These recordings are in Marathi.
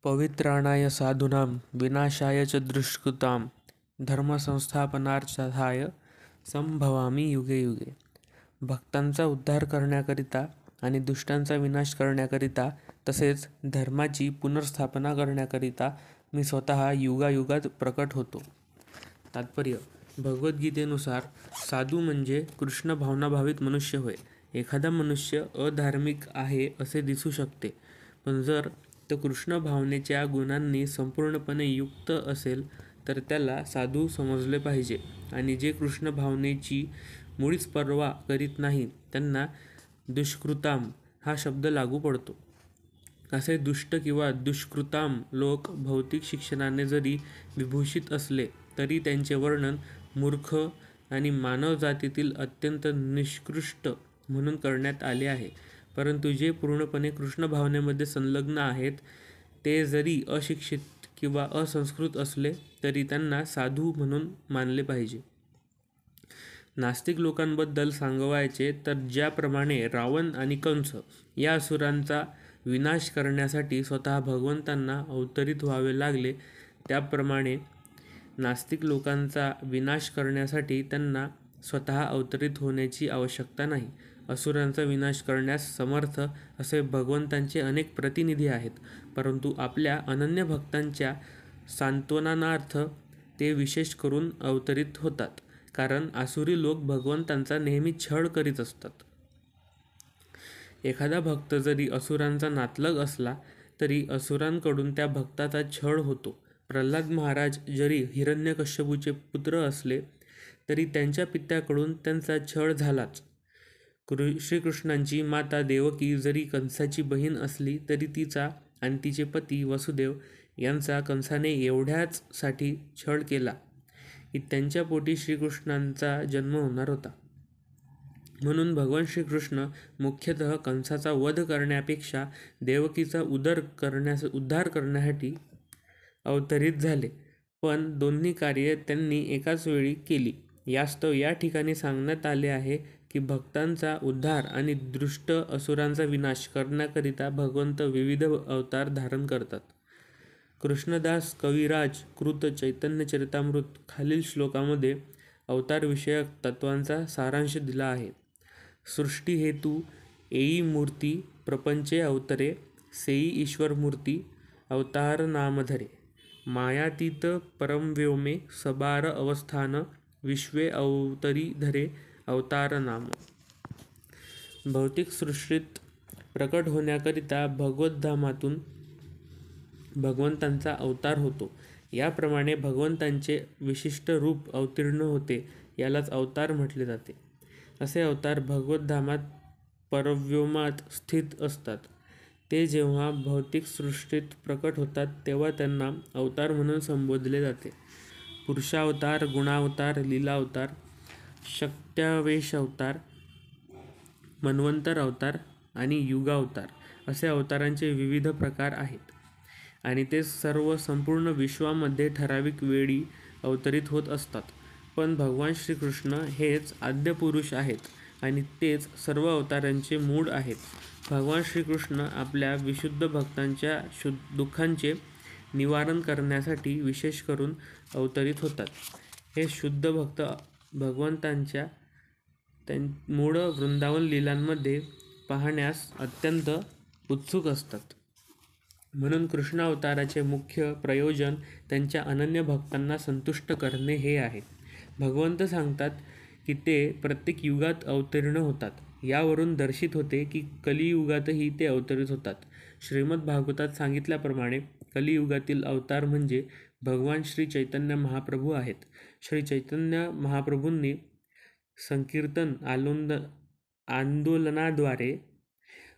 पवित्राणाय साधूनां विनाशाय च दुष्कृतां धर्मसंस्थापनार्थाय संभवामी युगे युगे. भक्तांचा उद्धार करण्याकरिता आणि दुष्टांचा विनाश करण्याकरिता तसेच धर्माची पुनर्स्थापना करण्याकरिता मी स्वतः युगायुगात प्रकट होतो. तात्पर्य: भगवद्गीतेनुसार साधू म्हणजे कृष्ण भावनाभावित मनुष्य होय. एखादा मनुष्य अधार्मिक आहे असे दिसू शकते, पण जर तो कृष्ण भावनेच्या गुणांनी संपूर्णपणे युक्त असेल तर त्याला साधू समजले पाहिजे. आणि जे कृष्ण भावनेची मुळीच पर्वा करीत नाही त्यांना दुष्कृताम हा शब्द लागू पडतो. असे दुष्ट किंवा दुष्कृताम लोक भौतिक शिक्षणाने जरी विभूषित असले तरी त्यांचे वर्णन मूर्ख आणि मानवजातीतील अत्यंत निकृष्ट म्हणून करण्यात आले आहे. परंतु जे पूर्णपणे कृष्ण भावनेमध्ये संलग्न आहेत ते जरी अशिक्षित किंवा असंस्कृत असले तरी त्यांना साधू म्हणून मानले पाहिजे. नास्तिक लोकांबद्दल सांगावयाचे तर ज्याप्रमाणे रावण आणि कंस या असुरांचा विनाश करण्यासाठी स्वतः भगवंतांना अवतरित व्हावे लागले, त्याप्रमाणे नास्तिक लोकांचा विनाश करण्यासाठी त्यांना स्वतः अवतरित होण्याची आवश्यकता नाही. असुरांचा विनाश करण्यास समर्थ असे भगवंतांचे अनेक प्रतिनिधी आहेत, परंतु आपल्या अनन्य भक्तांच्या सांत्वनार्थ ते विशेष करून अवतरित होतात, कारण आसुरी लोक भगवंतांचा नेहमी छळ करीत असतात. एखादा भक्त जरी असुरांचा नातलग असला तरी असुरांकडून त्या भक्ताचा छळ होतो. प्रल्हाद महाराज जरी हिरण्यकश्यपूचे पुत्र असले तरी त्यांच्या पित्याकडून त्यांचा छळ झालाच. श्रीकृष्णांची माता देवकी जरी कंसाची बहीण असली तरी तिचा आणि तिचे पती वसुदेव यांचा कंसाने एवढ्याच साठी छळ केला की त्यांच्या पोटी श्रीकृष्णांचा जन्म होणार होता. म्हणून भगवान श्रीकृष्ण मुख्यतः कंसाचा वध करण्यापेक्षा देवकीचा उद्धार करण्यासाठी अवतरित झाले. पण दोन्ही कार्ये त्यांनी एकाच वेळी केली. यास्तव या ठिकाणी सांगण्यात आले आहे की भक्तांचा उद्धार आणि दुष्ट असुरांचा विनाश करण्याकरिता भगवंत विविध अवतार धारण करतात. कृष्णदास कविराज कृत चैतन्य चरितामृत खालील श्लोकामध्ये अवतारविषयक तत्वांचा सारांश दिला आहे. सृष्टी हेतू येई मूर्ती प्रपंचे अवतरे, सेई ईश्वरमूर्ती अवतार नाम धरे. मायातीत परमव्योमे सबार अवस्थान, विश्वे अवतरी धरे अवतार नाम. भौतिक सृष्टीत प्रकट होण्याकरिता भगवद्धामातून भगवंतांचा अवतार होतो. याप्रमाणे भगवंतांचे विशिष्ट रूप अवतीर्ण होते, यालाच अवतार म्हटले जाते. असे अवतार भगवद्धामात परव्योमात स्थित असतात. ते जेव्हा भौतिक सृष्टीत प्रकट होतात तेव्हा त्यांना अवतार म्हणून संबोधले जाते. पुरुषावतार, गुणावतार, लीलावतार, शक्त्यावेश अवतार, मन्वंतर अवतार आणि युगावतार असे अवतारांचे विविध प्रकार आहेत आणि ते सर्व संपूर्ण विश्वामध्ये ठराविक वेळी अवतरित होत असतात. पण भगवान श्रीकृष्ण हेच आद्यपुरुष आहेत आणि तेच सर्व अवतारांचे मूळ आहेत. भगवान श्रीकृष्ण आपल्या विशुद्ध भक्तांच्या दुःखांचे निवारण करण्यासाठी विशेष करून अवतरित होतात. हे शुद्ध भक्त भगवंतांच्या मूळ वृंदावन लीलांमध्ये पाहण्यास अत्यंत उत्सुक असतात. म्हणून कृष्ण अवताराचे मुख्य प्रयोजन त्यांच्या अनन्य भक्तांना संतुष्ट करणे हे आहे. भगवंत सांगतात की ते प्रत्येक युगात अवतीर्ण होतात. यावरून दर्शित होते की कलियुगातही ते अवतरित होतात. श्रीमद भागवतात सांगितल्याप्रमाणे कलियुगातील अवतार म्हणजे भगवान श्री चैतन्य महाप्रभू आहेत. श्री चैतन्य महाप्रभूंनी संकीर्तन आंदोलनाद्वारे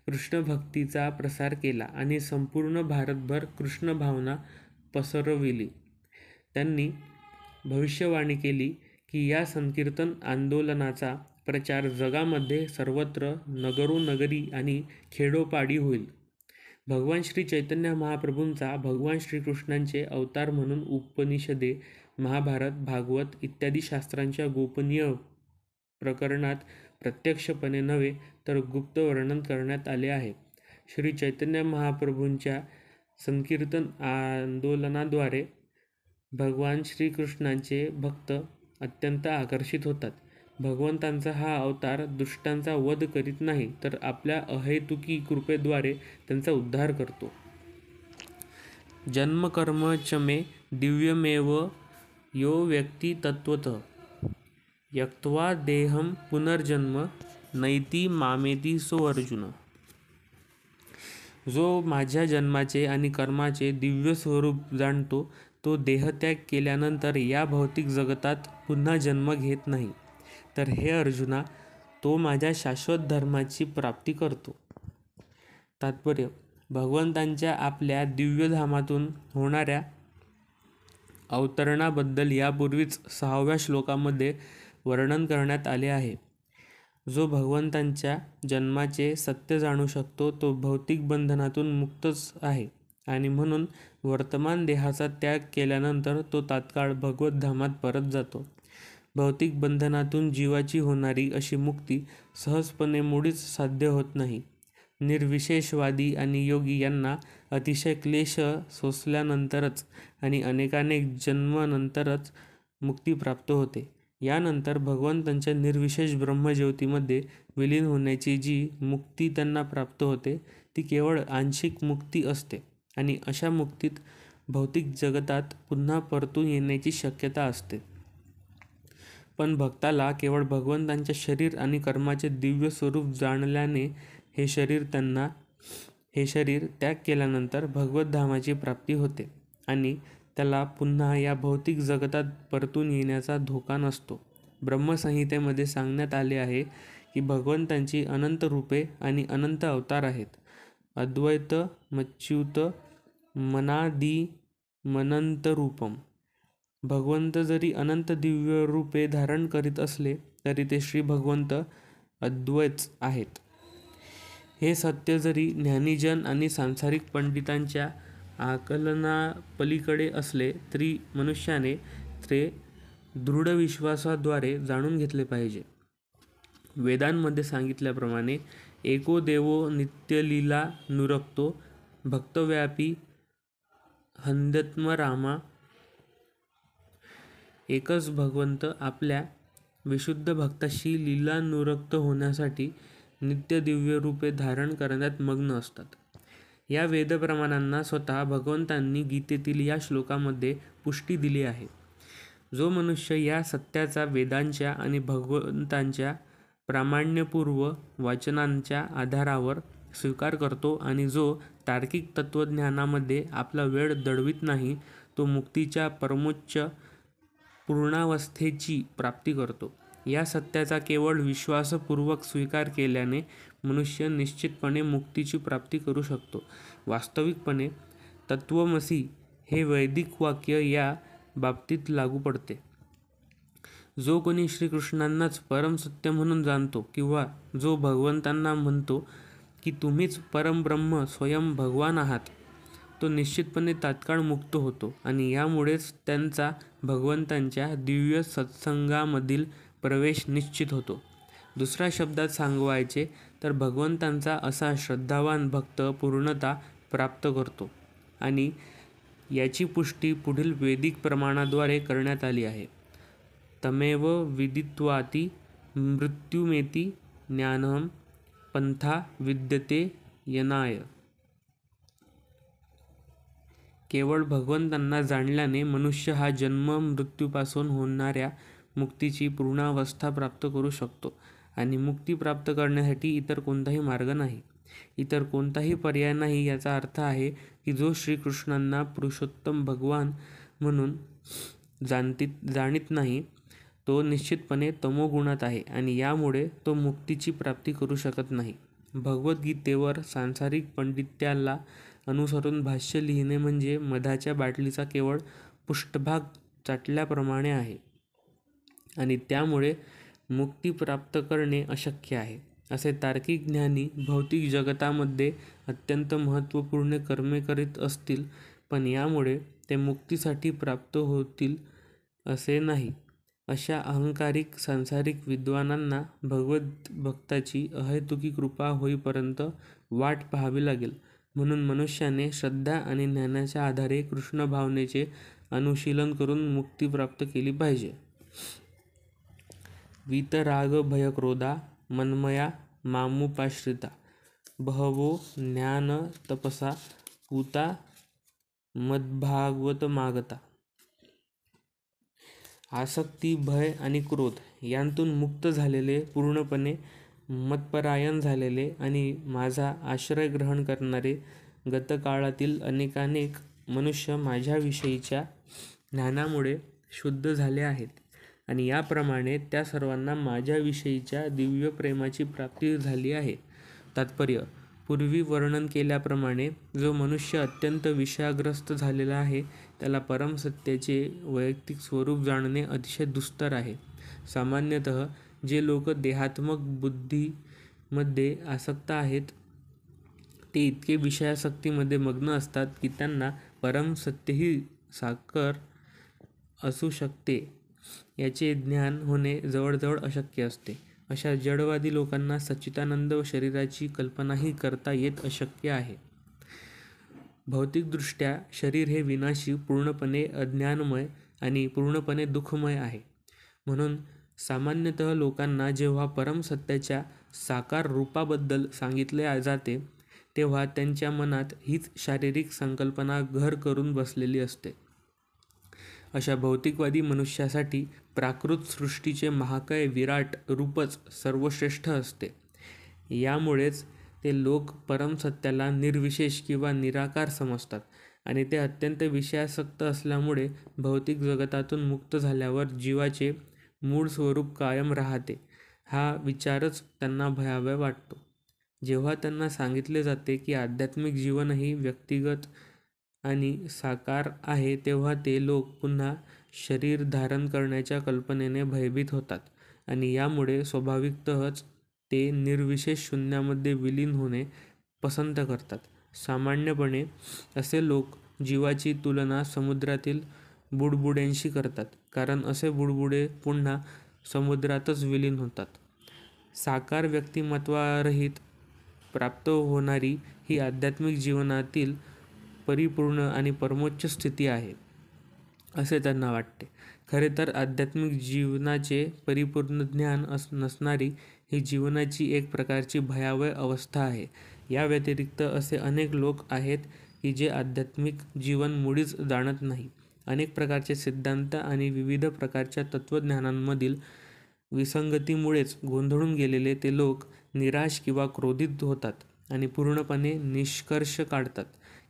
कृष्ण भक्तीचा प्रसार केला आणि संपूर्ण भारतभर कृष्ण भावना पसरविली. त्यांनी भविष्यवाणी केली की या संकीर्तन आंदोलनाचा प्रचार जगामध्ये सर्वत्र नगरोनगरी आणि खेडोपाडी होईल. भगवान श्री चैतन्य महाप्रभूंचा भगवान श्रीकृष्णांचे अवतार म्हणून उपनिषदे, महाभारत, भागवत इत्यादी शास्त्रांच्या गोपनीय प्रकरणात प्रत्यक्षपणे नव्हे तर गुप्त वर्णन करण्यात आले आहे. श्री चैतन्य महाप्रभूंच्या संकीर्तन आंदोलनाद्वारे भगवान श्रीकृष्णांचे भक्त अत्यंत आकर्षित होतात. भगवंतांचा हा अवतार दुष्टांचा वध करीत नाही, तर आपल्या अहेतुकी कृपेद्वारे त्यांचा उद्धार करतो. जन्मकर्म च मे दिव्यमेव यो व्यक्ती तत्त्वतः यक्त्वा देहम पुनर्जन्म नैती मामेती सो अर्जुन. जो माझ्या जन्माचे आणि कर्माचे दिव्य स्वरूप जाणतो, तो देहत्याग केल्यानंतर या भौतिक जगतात पुन्हा जन्म घेत नाही. तर हे अर्जुना, तो माझ्या शाश्वत धर्माची प्राप्ती करतो. तात्पर्य: भगवंतांच्या आपल्या दिव्यधामातून होणाऱ्या अवतरणाबद्दल यापूर्वीच 6व्या श्लोकामध्ये वर्णन करण्यात आले आहे. जो भगवंतांच्या जन्माचे सत्य जाणू शकतो, तो भौतिक बंधनातून मुक्तच आहे आणि म्हणून वर्तमान देहाचा त्याग केल्यानंतर तो तात्काळ भगवद्धामात परत जातो. भौतिक बंधनातून जीवाची होणारी अशी मुक्ती सहजपणे मुळीच साध्य होत नाही. निर्विशेषवादी आणि योगी यांना अतिशय क्लेश सोसल्यानंतरच आणि अनेकानेक जन्मानंतरच मुक्ती प्राप्त होते. यानंतर भगवंतांच्या निर्विशेष ब्रह्मज्योतीमध्ये विलीन होण्याची जी मुक्ती त्यांना प्राप्त होते, ती केवळ आंशिक मुक्ती असते आणि अशा मुक्तीत भौतिक जगतात पुन्हा परतून येण्याची शक्यता असते. पण भक्ताला केवळ भगवंतांच्या शरीर आणि कर्माचे दिव्य स्वरूप जाणल्याने हे शरीर त्याग केल्यानंतर भगवद्धामाची प्राप्ती होते आणि त्याला पुन्हा या भौतिक जगतात परतून येण्याचा धोका नसतो. ब्रह्मसंहितेमध्ये सांगण्यात आले आहे की भगवंतांची अनंत रूपे आणि अनंत अवतार आहेत. अद्वैत मच्युत मनादिमनंत रूपम. भगवंत जरी अनंत दिव्य रूपे धारण करीत असले तरी ते श्री भगवंत अद्वैतच आहेत. हे सत्य जरी ज्ञानीजन आणि सांसारिक पंडितांच्या आकलनापलीकडे असले तरी मनुष्याने ते दृढ विश्वासाद्वारे जाणून घेतले पाहिजे. वेदांमध्ये सांगितल्याप्रमाणे एको देवो नित्यलीला नुरक्तो भक्तव्यापी हंद्यत्मरामा. एकच भगवंत आपल्या विशुद्ध भक्ताशी लीलानुरक्त होण्यासाठी नित्य दिव्य रूपे धारण करण्यात मग्न असतात. या वेदप्रमाणांना स्वतः भगवंतांनी गीतेतील या श्लोकामध्ये पुष्टी दिली आहे. जो मनुष्य या सत्याचा वेदांच्या आणि भगवंतांच्या प्रामाण्यपूर्व वाचनांच्या आधारावर स्वीकार करतो आणि जो तार्किक तत्त्वज्ञानामध्ये आपला वेळ दळवीत नाही, तो मुक्तीच्या परमोच्च पूर्णावस्थेची प्राप्ती करतो. या सत्याचा केवळ विश्वासपूर्वक स्वीकार केल्याने मनुष्य निश्चितपणे मुक्तीची प्राप्ती करू शकतो. वास्तविकपणे तत्त्वमसी हे वैदिक वाक्य या बाबतीत लागू पडते. जो कोणी श्रीकृष्णांनाच परमसत्य म्हणून जाणतो किंवा जो भगवंतांना म्हणतो की तुम्हीच परमब्रह्म स्वयं भगवान आहात, तो निश्चितपणे तात्काळ मुक्त होतो आणि यामुळेच त्यांचा भगवंतांच्या दिव्य सत्संगामधील प्रवेश निश्चित होतो. दुसऱ्या शब्दात सांगायचे तर भगवंतांचा असा श्रद्धावान भक्त पूर्णता प्राप्त करतो आणि याची पुष्टी पुढील वैदिक प्रमाणाद्वारे करण्यात आली आहे. तमेव विदित्वाति मृत्युमेति ज्ञानम पंथा विद्यते यनाय. केवळ भगवंतांना जाणल्याने मनुष्य हा जन्म मृत्यूपासून होणाऱ्या मुक्तीची पूर्णावस्था प्राप्त करू शकतो आणि मुक्ती प्राप्त करण्यासाठी इतर कोणताही मार्ग नाही, इतर कोणताही पर्याय नाही. याचा अर्थ आहे की जो श्रीकृष्णांना पुरुषोत्तम भगवान म्हणून जाणीत नाही, तो निश्चितपणे तमोगुणात आहे आणि यामुळे तो मुक्तीची प्राप्ती करू शकत नाही. भगवद्गीतेवर सांसारिक पांडित्याला अनुसरून भाष्य लिहिणे म्हणजे मधाच्या बाटलीचा केवळ पृष्ठभाग चाटल्याप्रमाणे आहे आणि त्यामुळे मुक्ती प्राप्त करणे अशक्य आहे. असे तार्किक ज्ञानी भौतिक जगतामध्ये अत्यंत महत्त्वपूर्ण कर्मे करीत असतील, पण यामुळे ते मुक्तीसाठी प्राप्त होतील असे नाही. अशा अहंकारिक सांसारिक विद्वानांना भगवद्भक्ताची अहेतुकी कृपा होईपर्यंत वाट पाहावी लागेल. म्हणून मनुष्याने श्रद्धा आणि ज्ञानाच्या आधारे कृष्ण भावनेचे अनुशीलन करून मुक्ती प्राप्त केली पाहिजे. वीतराग भयक्रोधा मन्मया मामुपाश्रिता बहवो ज्ञान तपसा पूता मद्भागवत मागता. आसक्ती, भय आणि क्रोध यांतून मुक्त झालेले, पूर्णपणे मतपरायण झालेले आणि माझा आश्रय ग्रहण करणारे गतकाळातील अनेकानेक मनुष्य माझ्याविषयीच्या ज्ञानामुळे शुद्ध झाले आहेत आणि याप्रमाणे त्या सर्वांना माझ्याविषयीच्या दिव्य प्रेमाची प्राप्ती झाली आहे. तात्पर्य: पूर्वी वर्णन केल्याप्रमाणे जो मनुष्य अत्यंत विषयाग्रस्त झालेला आहे त्याला परमसत्याचे वैयक्तिक स्वरूप जाणणे अतिशय दुस्तर आहे. सामान्यतः जे लोक देहात्मक बुद्धीमध्ये आसक्त आहेत ते इतके विषयासक्तीमध्ये मग्न असतात की त्यांना परमसत्यही साकार असू शकते याचे ज्ञान होणे जवळजवळ अशक्य असते. अशा जडवादी लोकांना सच्चिदानंद शरीराची कल्पनाही करता येत अशक्य आहे. भौतिकदृष्ट्या शरीर हे विनाशी, पूर्णपणे अज्ञानमय आणि पूर्णपणे दुःखमय आहे. म्हणून सामान्यतः लोकांना जेव्हा परमसत्याच्या साकार रूपाबद्दल सांगितले जाते तेव्हा त्यांच्या मनात हीच शारीरिक संकल्पना घर करून बसलेली असते. अशा भौतिकवादी मनुष्यासाठी प्राकृत सृष्टीचे महाकाय विराट रूपच सर्वश्रेष्ठ असते. यामुळेच ते लोक परमसत्याला निर्विशेष किंवा निराकार समजतात आणि ते अत्यंत विषयासक्त असल्यामुळे भौतिक जगतातून मुक्त झाल्यावर जीवाचे मूळ स्वरूप कायम राहते हा विचारच त्यांना भयावह वाटतो. जेव्हा त्यांना सांगितले जाते की आध्यात्मिक जीवनही व्यक्तिगत आणि साकार आहे तेव्हा ते लोक पुन्हा शरीर धारण करण्याच्या कल्पनेने भयभीत होतात आणि यामुळे स्वाभाविकतःच ते निर्विशेष शून्यामध्ये विलीन होणे पसंत करतात. सामान्यपणे असे लोक जीवाची तुलना समुद्रातील बुडबुड्यांशी करतात कारण असे बुडबुडे पुन्हा समुद्रातच विलीन होतात. साकार व्यक्तिमत्वारहित प्राप्त होणारी ही आध्यात्मिक जीवनातील परिपूर्ण आणि परमोच्च स्थिती आहे असे त्यांना वाटते. खरे तर आध्यात्मिक जीवनाचे परिपूर्ण ज्ञान नसणारी ही जीवनाची एक प्रकारची भयावह अवस्था आहे. या व्यतिरिक्त असे अनेक लोक आहेत की जे आध्यात्मिक जीवन मुळीच जाणत नाही. अनेक प्रकारचे सिद्धांत आणि विविध प्रकारच्या तत्त्वज्ञानांमधील विसंगतीमुळेच गोंधळून गेलेले ते लोक निराश किंवा क्रोधित होतात आणि पूर्णपणे निष्कर्ष काढतात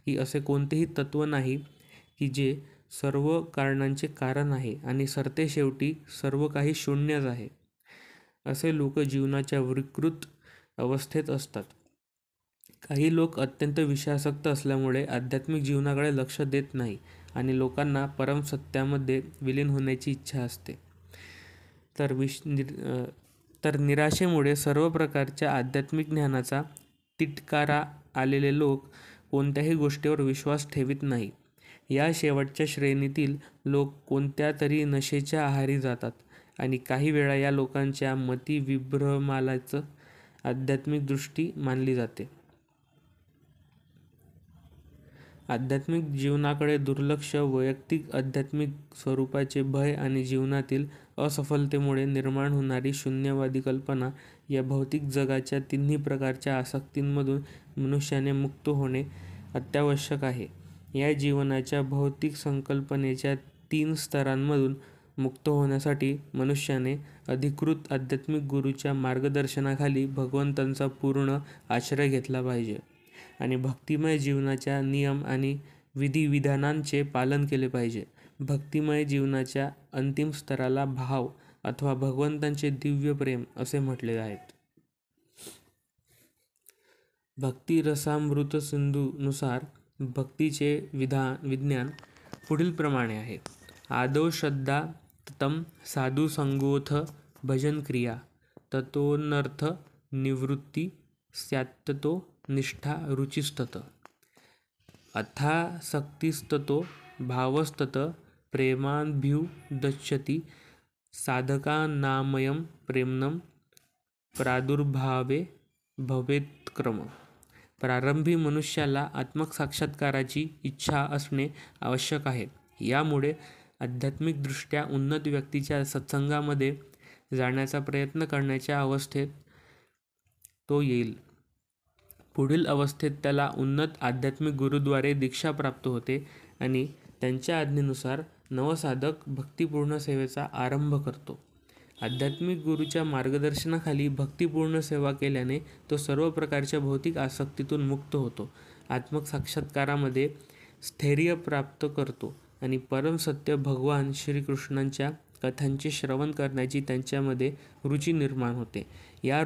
की असे कोणतेही तत्त्व नाही की जे सर्व कारणांचे कारण आहे आणि सरतेशेवटी सर्व काही शून्यच आहे. असे लोक जीवनाच्या विकृत अवस्थेत असतात. काही लोक अत्यंत विषयासक्त असल्यामुळे आध्यात्मिक जीवनाकडे लक्ष देत नाही आणि लोकांना परमसत्यामध्ये विलीन होण्याची इच्छा असते. तर निराशेमुळे सर्व प्रकारच्या आध्यात्मिक ज्ञानाचा तिटकारा आलेले लोक कोणत्याही गोष्टीवर विश्वास ठेवीत नाही. या शेवटच्या श्रेणीतील लोक कोणत्या तरी नशेच्या आहारी जातात आणि काही वेळा या लोकांच्या मती विभ्रमालाच आध्यात्मिक दृष्टी मानली जाते. आध्यात्मिक जीवनाकडे दुर्लक्ष, वैयक्तिक आध्यात्मिक स्वरूपाचे भय आणि जीवनातील असफलतेमुळे निर्माण होणारी शून्यवादी कल्पना या भौतिक जगाच्या तिन्ही प्रकारच्या आसक्तींमधून मनुष्याने मुक्त होणे अत्यावश्यक आहे. या जीवनाच्या भौतिक संकल्पनेच्या 3 स्तरांमधून मुक्त होण्यासाठी मनुष्याने अधिकृत आध्यात्मिक गुरूच्या मार्गदर्शनाखाली भगवंतांचा पूर्ण आश्रय घेतला पाहिजे आणि भक्तिमय जीवनाच्या नियम आणि विधिविधानांचे पालन केले पाहिजे. भक्तिमय जीवनाच्या अंतिम स्तराला भाव अथवा भगवंतांचे दिव्य प्रेम असे म्हटले आहे. भक्तिरसामृत सिंधूनुसार भक्तीचे विज्ञान पुढील प्रमाणे आहे. आदौ श्रद्धा, ततं साधुसंगोऽथ भजनक्रिया, ततोऽनर्थ निवृत्ती स्यात्ततो निष्ठा रुचिस्तत. अथासक्तिस्ततो भावस्तत प्रेमाभ्युदच्छति साधकानामयं प्रेम्णं प्रादुर्भावे भवेत्क्रम. प्रारंभी मनुष्याला आत्मसाक्षात्काराची इच्छा असणे आवश्यक आहे. यामुळे आध्यात्मिकदृष्ट्या उन्नत व्यक्तीच्या सत्संगामध्ये जाण्याचा प्रयत्न करण्याच्या अवस्थेत तो येईल. पुढील अवस्थेत त्याला उन्नत आध्यात्मिक गुरुद्वारे दीक्षा प्राप्त होते आणि त्यांच्या आज्ञेनुसार नवसाधक भक्तिपूर्ण सेवेचा आरंभ करतो. आध्यात्मिक गुरूच्या मार्गदर्शनाखाली भक्तिपूर्ण सेवा केल्याने तो सर्व प्रकारच्या भौतिक आसक्तीतून मुक्त होतो, आत्मसाक्षात्कारामध्ये स्थैर्य प्राप्त करतो आणि परमसत्य भगवान श्रीकृष्णांच्या कथांचे श्रवण करण्याची त्यांच्यामध्ये रुची निर्माण होते. या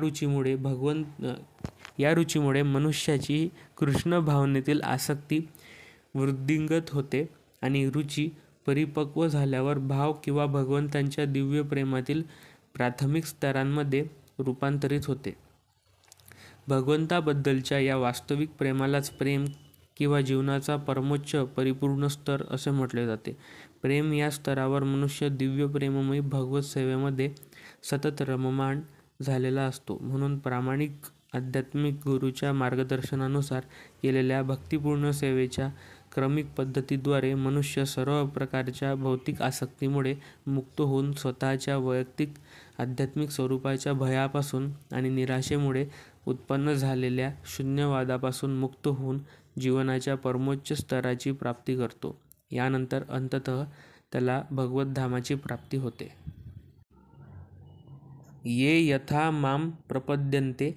रुचीमुळे मनुष्याची कृष्ण भावनेतील आसक्ती वृद्धिंगत होते आणि रुची परिपक्व झाल्यावर भाव किंवा भगवंतांच्या दिव्य प्रेमातील प्राथमिक स्तरांमध्ये रूपांतरित होते. भगवंताबद्दलच्या या वास्तविक प्रेमालाच प्रेम किंवा जीवनाचा परमोच्च परिपूर्ण स्तर असे म्हटले जाते. प्रेम या स्तरावर मनुष्य दिव्य प्रेममयी भगवत सेवेमध्ये सतत रममाण झालेला असतो. म्हणून प्रामाणिक आध्यात्मिक गुरूच्या मार्गदर्शनानुसार केलेल्या भक्तिपूर्ण सेवेच्या क्रमिक पद्धतीद्वारे मनुष्य सर्व प्रकारच्या भौतिक आसक्तीमुळे मुक्त होऊन स्वतःच्या वैयक्तिक आध्यात्मिक स्वरूपाच्या भयापासून आणि निराशेमुळे उत्पन्न झालेल्या शून्यवादापासून मुक्त होऊन जीवनाच्या परमोच्च स्तराची प्राप्ती करतो. यानंतर अंततः त्याला भगवद्धामाची प्राप्ती होते. ये यथा मां प्रपद्यन्ते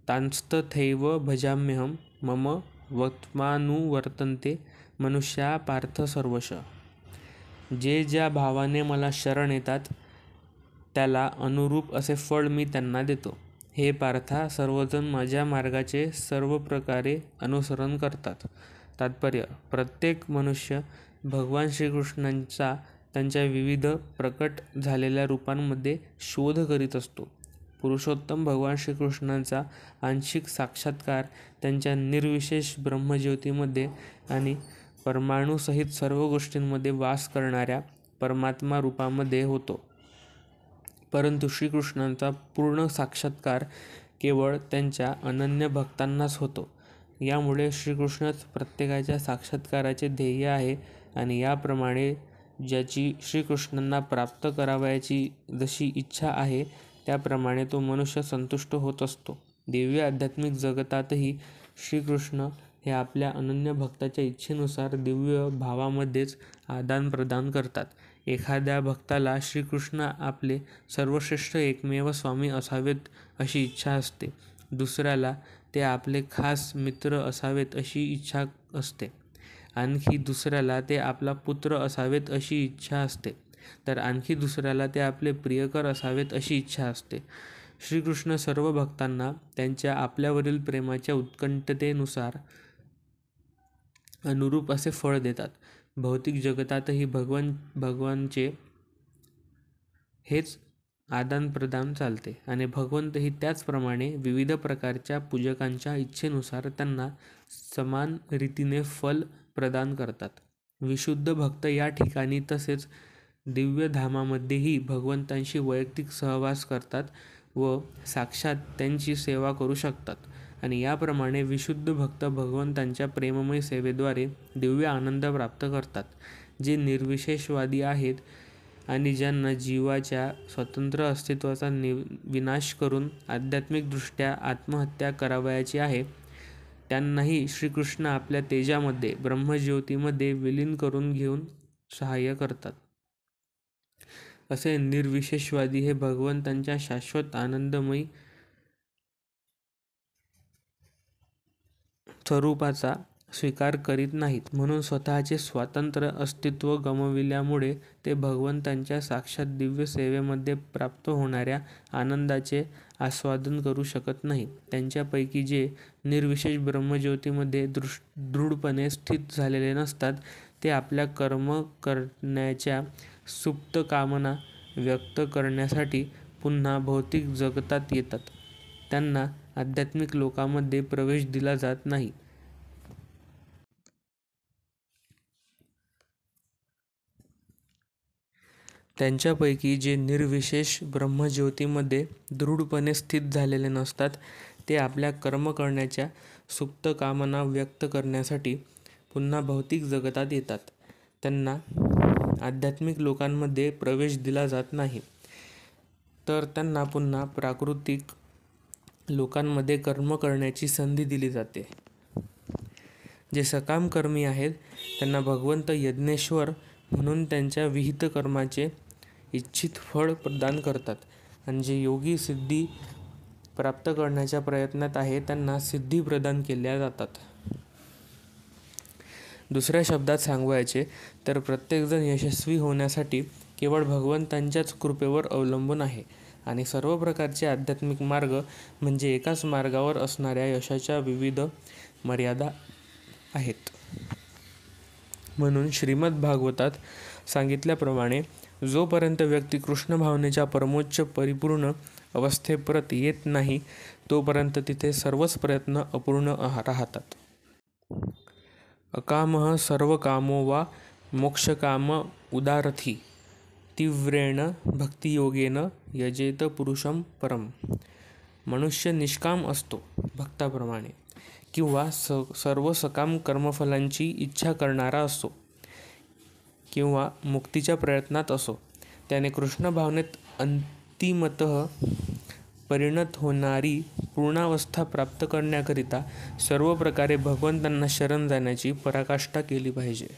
तांस्तथैव भजाम्यहं मम वर्त्मानुवर्तन्ते मनुष्या पार्थ सर्वशः. जे ज्या भावाने मला शरण येतात त्याला अनुरूप असे फळ मी त्यांना देतो. हे पार्था, सर्वजण माझ्या मार्गाचे सर्व प्रकारे अनुसरण करतात. तात्पर्य: प्रत्येक मनुष्य भगवान श्रीकृष्णांचा त्यांच्या विविध प्रकट झालेल्या रूपांमध्ये शोध करीत असतो. पुरुषोत्तम भगवान श्रीकृष्णांचा आंशिक साक्षात्कार त्यांच्या निर्विशेष ब्रह्मज्योतीमध्ये आणि परमाणुसहित सर्व गोष्टींमध्ये वास करणाऱ्या परमात्मा रूपामध्ये होतो. परंतु श्रीकृष्णांचा पूर्ण साक्षात्कार केवळ त्यांच्या अनन्य भक्तांनाच होतो. यामुळे श्रीकृष्णच प्रत्येकाच्या साक्षात्काराचे ध्येय आहे आणि याप्रमाणे ज्याची श्रीकृष्णांना प्राप्त करावयाची जशी इच्छा आहे त्याप्रमाणे तो मनुष्य संतुष्ट होत असतो. दिव्य आध्यात्मिक जगतातही श्रीकृष्ण हे आपल्या अनन्य भक्ताच्या इच्छेनुसार दिव्य भावामध्येच आदान प्रदान करतात. एखाद्या भक्ताला श्रीकृष्ण आपले सर्वश्रेष्ठ एकमेव स्वामी असावेत अशी इच्छा असते. दुसऱ्याला ते आपले खास मित्र असावेत अशी इच्छा असते. आणखी दुसऱ्याला ते आपला पुत्र असावेत अशी इच्छा असते. तर आणखी दुसऱ्याला ते आपले प्रियकर असावेत अशी इच्छा असते. श्रीकृष्ण सर्व भक्तांना त्यांच्या आपल्यावरील प्रेमाच्या उत्कंठतेनुसार अनुरूप असे फळ देतात. भौतिक जगतातही भगवानचे हेच आदानप्रदान चालते आणि भगवंतही त्याचप्रमाणे विविध प्रकारच्या पूजकांच्या इच्छेनुसार त्यांना समान रीतीने फल प्रदान करतात. विशुद्ध भक्त या ठिकाणी तसेच दिव्यधामामध्येही भगवंतांशी वैयक्तिक सहवास करतात व साक्षात त्यांची सेवा करू शकतात आणि याप्रमाणे विशुद्ध भक्त भगवंतांच्या प्रेममय सेवेद्वारे दिव्य आनंद प्राप्त करतात. जे निर्विशेषवादी आहेत आणि ज्यांना जीवाच्या स्वतंत्र अस्तित्वाचा विनाश करून आध्यात्मिकदृष्ट्या आत्महत्या करावयाची आहे, त्यांनाही श्रीकृष्ण आपल्या तेजामध्ये ब्रह्मज्योतीमध्ये विलीन करून घेऊन सहाय्य करतात. असे निर्विशेषवादी हे भगवंतांच्या शाश्वत आनंदमयी स्वरूपाचा स्वीकार करीत नाहीत. म्हणून स्वतःचे स्वतंत्र अस्तित्व गमाविल्यामुळे ते भगवंतांच्या साक्षात दिव्य सेवेमध्ये प्राप्त होणाऱ्या आनंदाचे आस्वादन करू शकत नाहीत. त्यांच्यापैकी जे निर्विशेष ब्रह्मज्योतीमध्ये दृढपणे स्थित झालेले नसतात ते आपल्या कर्म करण्याच्या सुप्त कामना व्यक्त करण्यासाठी पुन्हा भौतिक जगतात येतात. त्यांना आध्यात्मिक लोकांमध्ये प्रवेश दिला जात नाही. त्यांच्यापैकी जे निर्विशेष ब्रह्मज्योतीमध्ये दृढपणे स्थित झालेले नसतात ते आपल्या कर्म करण्याच्या सुप्त कामना व्यक्त करण्यासाठी पुन्हा भौतिक जगतात येतात. त्यांना आध्यात्मिक लोकांमध्ये प्रवेश दिला जात नाही, तर त्यांना पुन्हा प्राकृतिक लोकांमध्ये कर्म करण्याची संधी दिली जाते. जे सकाम कर्मी आहेत त्यांना भगवंत यज्ञेश्वर म्हणून त्यांच्या विहित कर्माचे इच्छित फळ प्रदान करतात, आणि जे योगी सिद्धी प्राप्त करण्याच्या प्रयत्नात आहे त्यांना सिद्धी प्रदान केल्या जातात. दुसऱ्या शब्दात सांगायचे तर प्रत्येकजण यशस्वी होण्यासाठी केवळ भगवंतांच्याच कृपेवर अवलंबून आहे, आणि सर्व प्रकारचे आध्यात्मिक मार्ग म्हणजे एकाच मार्गावर असणाऱ्या यशाच्या विविध मर्यादा आहेत. म्हणून श्रीमद भागवतात सांगितल्याप्रमाणे जोपर्यंत व्यक्ती कृष्ण भावनेच्या परमोच्च परिपूर्ण अवस्थेप्रत येत नाही तोपर्यंत तिथे सर्वच प्रयत्न अपूर्ण राहतात. अकामः सर्वकामो वा मोक्षकाम उदारथी तीव्रेण भक्तियोगेन यजेत पुरुषम परम. मनुष्य निष्काम असतो भक्ताप्रमाणे किंवा सर्व सकाम कर्मफलांची इच्छा करणारा असो किंवा मुक्तीच्या प्रयत्नात असो, त्याने कृष्ण भावनेत अंतिमतः परिणत होणारी पूर्णावस्था प्राप्त करण्याकरिता सर्व प्रकारे भगवंतांना शरण जाण्याची पराकाष्ठा केली पाहिजे.